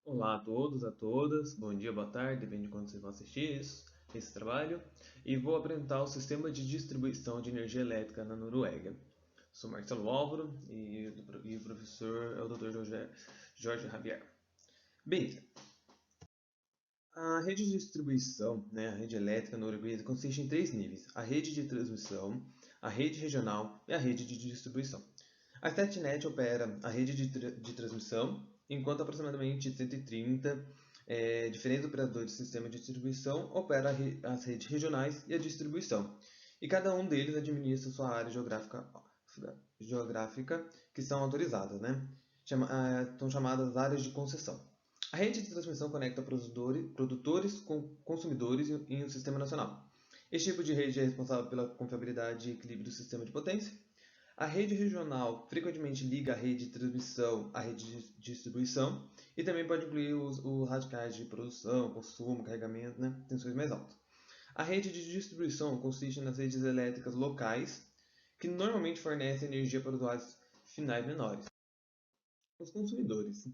Olá a todos, a todas, bom dia, boa tarde, depende de quando vocês vão assistir esse trabalho. E vou apresentar o sistema de distribuição de energia elétrica na Noruega. Sou Marcelo Álvaro e o professor é o Dr. Jorge Javier. Bem, a rede de distribuição, a rede elétrica norueguesa, consiste em três níveis: a rede de transmissão, a rede regional e a rede de distribuição. A Statnet opera a rede de transmissão, enquanto aproximadamente 130 diferentes operadores de sistema de distribuição operam as redes regionais e a distribuição. E cada um deles administra sua área geográfica que são autorizadas, são chamadas áreas de concessão. A rede de transmissão conecta produtores com consumidores em um sistema nacional. Este tipo de rede é responsável pela confiabilidade e equilíbrio do sistema de potência. A rede regional frequentemente liga a rede de transmissão à rede de distribuição e também pode incluir os radicais de produção, consumo, carregamento, tensões mais altas. A rede de distribuição consiste nas redes elétricas locais, que normalmente fornecem energia para usuários finais menores. Os consumidores.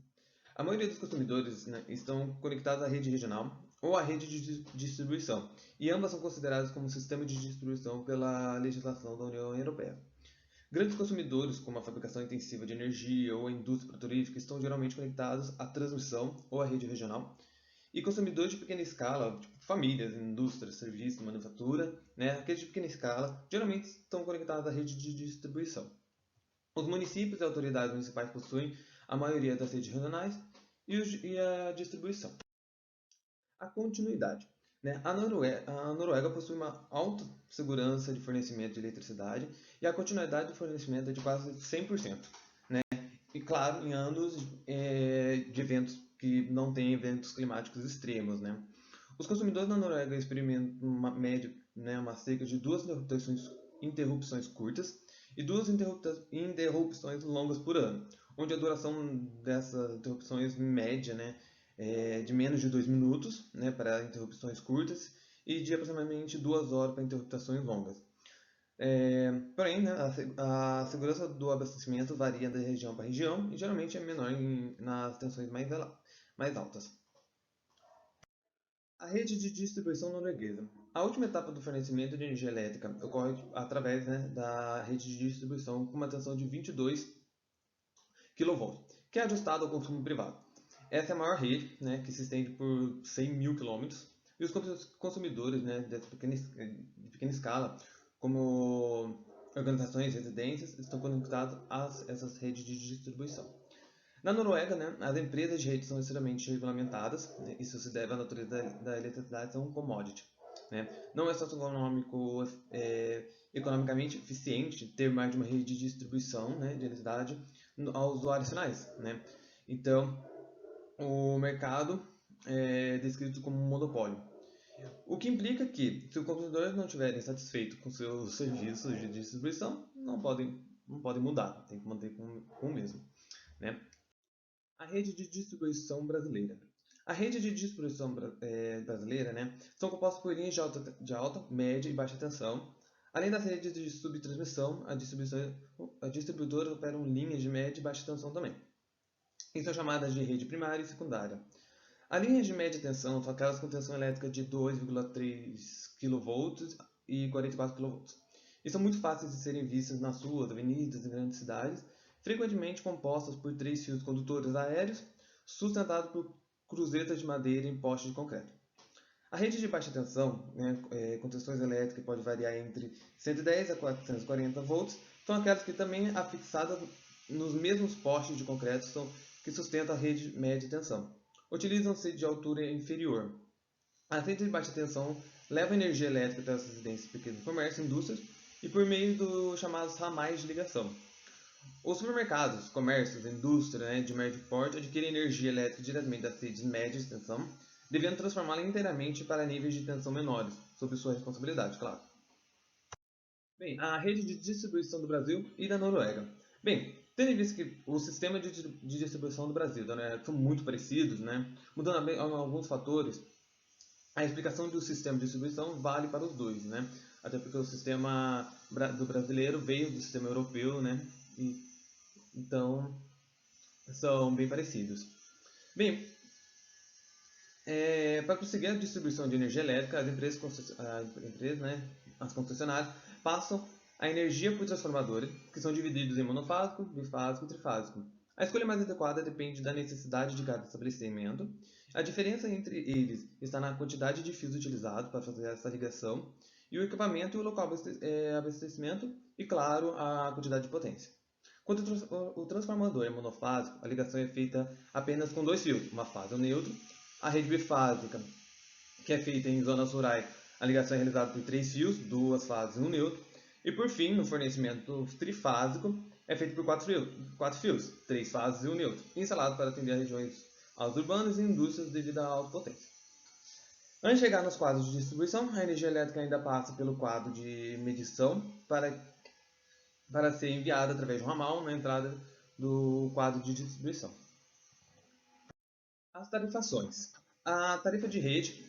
A maioria dos consumidores estão conectados à rede regional ou à rede de distribuição, e ambas são consideradas como sistema de distribuição pela legislação da União Europeia. Grandes consumidores, como a fabricação intensiva de energia ou a indústria petrolífera, estão geralmente conectados à transmissão ou à rede regional. E consumidores de pequena escala, tipo famílias, indústrias, serviços, manufatura, aqueles de pequena escala, geralmente estão conectados à rede de distribuição. Os municípios e autoridades municipais possuem a maioria das redes regionais e a distribuição. A continuidade. A Noruega possui uma alta segurança de fornecimento de eletricidade e a continuidade do fornecimento é de quase 100%. E claro, em anos de eventos que não têm eventos climáticos extremos. Os consumidores na Noruega experimentam uma média, uma cerca de duas interrupções curtas e duas interrupções longas por ano, onde a duração dessas interrupções média é de menos de 2 minutos para interrupções curtas e de aproximadamente 2 horas para interrupções longas. Porém, a segurança do abastecimento varia de região para região e geralmente é menor nas tensões mais altas. A rede de distribuição norueguesa. A última etapa do fornecimento de energia elétrica ocorre através da rede de distribuição com uma tensão de 22 kV, que é ajustada ao consumo privado. Essa é a maior rede, que se estende por 100 mil quilômetros, e os consumidores de pequena escala, como organizações e residências, estão conectados a essas redes de distribuição. Na Noruega, as empresas de rede são extremamente regulamentadas, isso se deve à natureza da eletricidade ser um commodity. Não é socioeconômico, economicamente eficiente ter mais de uma rede de distribuição de eletricidade aos usuários finais. Então, o mercado é descrito como um monopólio. O que implica que, se os consumidores não estiverem satisfeitos com seus serviços de distribuição, não podem mudar, tem que manter com o mesmo. A rede de distribuição brasileira. A rede de distribuição brasileira são compostas por linhas de alta, média e baixa tensão. Além das redes de subtransmissão, as distribuidoras operam linhas de média e baixa tensão também. E são chamadas de rede primária e secundária. As linhas de média tensão são aquelas com tensão elétrica de 2,3 kV e 44 kV. E são muito fáceis de serem vistas nas ruas, avenidas e grandes cidades, frequentemente compostas por três fios condutores aéreos sustentados por cruzetas de madeira em postes de concreto. A rede de baixa tensão, com tensões elétricas que pode variar entre 110 a 440 volts, são aquelas que também afixadas nos mesmos postes de concreto que sustentam a rede média tensão. Utilizam-se de altura inferior. As redes de baixa tensão levam energia elétrica até as residências, pequenos comércios, indústrias e por meio dos chamados ramais de ligação. Os supermercados, comércios, indústria de médio porte adquirem energia elétrica diretamente das redes médias de tensão, devendo transformá-la inteiramente para níveis de tensão menores, sob sua responsabilidade, claro. Bem, a rede de distribuição do Brasil e da Noruega. Bem, tendo em vista que o sistema de distribuição do Brasil e da Noruega são muito parecidos, mudando alguns fatores, a explicação do sistema de distribuição vale para os dois, até porque o sistema do brasileiro veio do sistema europeu, e então são bem parecidos. Bem, Para conseguir a distribuição de energia elétrica, as concessionárias, passam a energia por transformadores, que são divididos em monofásico, bifásico e trifásico. A escolha mais adequada depende da necessidade de cada estabelecimento. A diferença entre eles está na quantidade de fios utilizados para fazer essa ligação, e o equipamento e o local de abastecimento, e, claro, a quantidade de potência. Quando o transformador é monofásico, a ligação é feita apenas com 2 fios, uma fase e um neutro. A rede bifásica, que é feita em zonas rurais, a ligação é realizada por 3 fios, 2 fases e um neutro. E por fim, no fornecimento trifásico, é feito por 4 fios, 3 fases e um neutro, instalado para atender a regiões urbanas e indústrias devido à alta potência. Antes de chegar nos quadros de distribuição, a energia elétrica ainda passa pelo quadro de medição para ser enviada através de um ramal na entrada do quadro de distribuição. As tarifações. A tarifa de rede,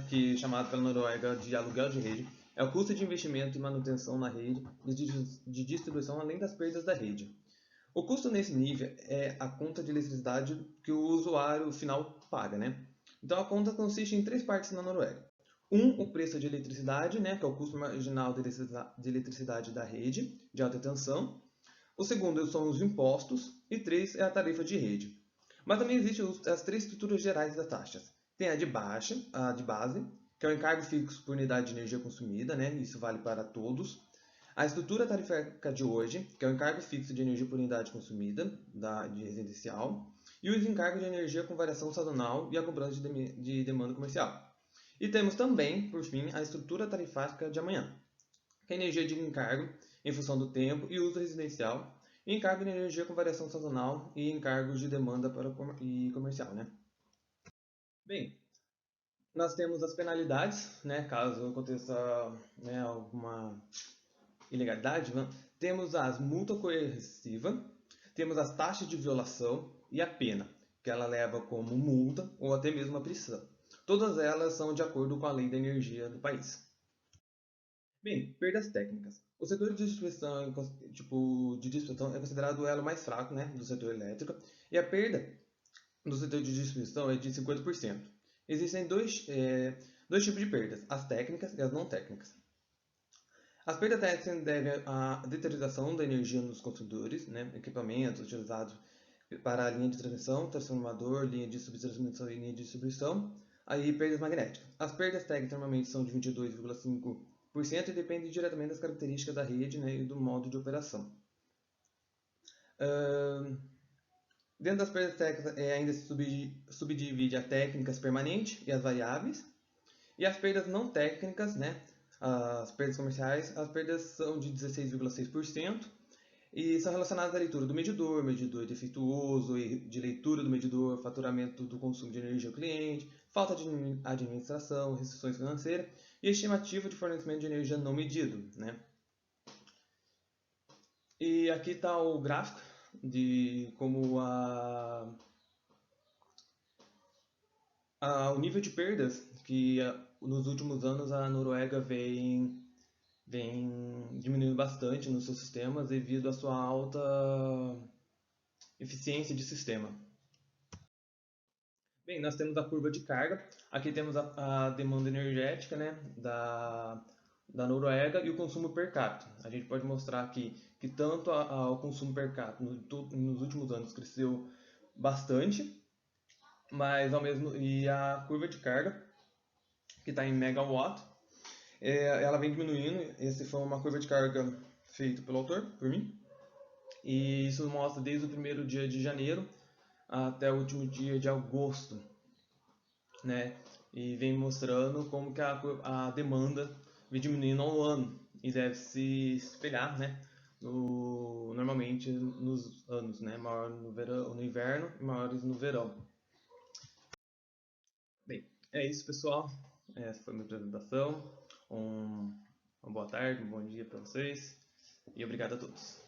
que é chamada pela Noruega de aluguel de rede, é o custo de investimento e manutenção na rede de distribuição além das perdas da rede. O custo nesse nível é a conta de eletricidade que o usuário final paga. Então a conta consiste em 3 partes na Noruega. O preço de eletricidade, que é o custo marginal de eletricidade da rede de alta tensão. O segundo são os impostos. E 3 é a tarifa de rede. Mas também existem as 3 estruturas gerais das taxas. Tem a de base, que é o encargo fixo por unidade de energia consumida, isso vale para todos. A estrutura tarifária de hoje, que é o encargo fixo de energia por unidade consumida, de residencial, e os encargos de energia com variação sazonal e a cobrança de demanda comercial. E temos também, por fim, a estrutura tarifária de amanhã, que é a energia de encargo em função do tempo e uso residencial, e encargo de energia com variação sazonal e encargos de demanda e comercial. Bem, nós temos as penalidades, caso aconteça alguma ilegalidade. Temos as multa coerciva, temos as taxas de violação e a pena, que ela leva como multa ou até mesmo a prisão. Todas elas são de acordo com a lei da energia do país. Bem, perdas técnicas. O setor de distribuição, é considerado o elo mais fraco do setor elétrico, e a perda no setor de distribuição é de 50%. Existem dois tipos de perdas, as técnicas e as não técnicas. As perdas técnicas se devem à deterioração da energia nos consumidores, equipamentos utilizados para a linha de transmissão, transformador, linha de subtransmissão e linha de distribuição, aí perdas magnéticas. As perdas técnicas normalmente são de 22,5% e dependem diretamente das características da rede e do modo de operação. Dentro das perdas técnicas ainda se subdivide a técnicas permanentes e as variáveis. E as perdas não técnicas, as perdas comerciais, as perdas são de 16,6% e são relacionadas à leitura do medidor defeituoso, de leitura do medidor, faturamento do consumo de energia ao cliente, falta de administração, restrições financeiras e estimativa de fornecimento de energia não medido. E aqui está o gráfico de como o nível de perdas que nos últimos anos a Noruega vem diminuindo bastante nos seus sistemas devido à sua alta eficiência de sistema. Bem, nós temos a curva de carga, aqui temos a demanda energética da Noruega e o consumo per capita. A gente pode mostrar aqui que tanto o consumo per capita nos últimos anos cresceu bastante, mas e a curva de carga, que está em megawatt, ela vem diminuindo. Essa foi uma curva de carga feita pelo autor, por mim, e isso mostra desde o primeiro dia de janeiro até o último dia de agosto, e vem mostrando como que a demanda vem diminuindo ao ano e deve se espelhar, normalmente nos anos, maior no inverno e maiores no verão. Bem, é isso, pessoal. Essa foi a minha apresentação. Uma boa tarde, um bom dia para vocês e obrigado a todos.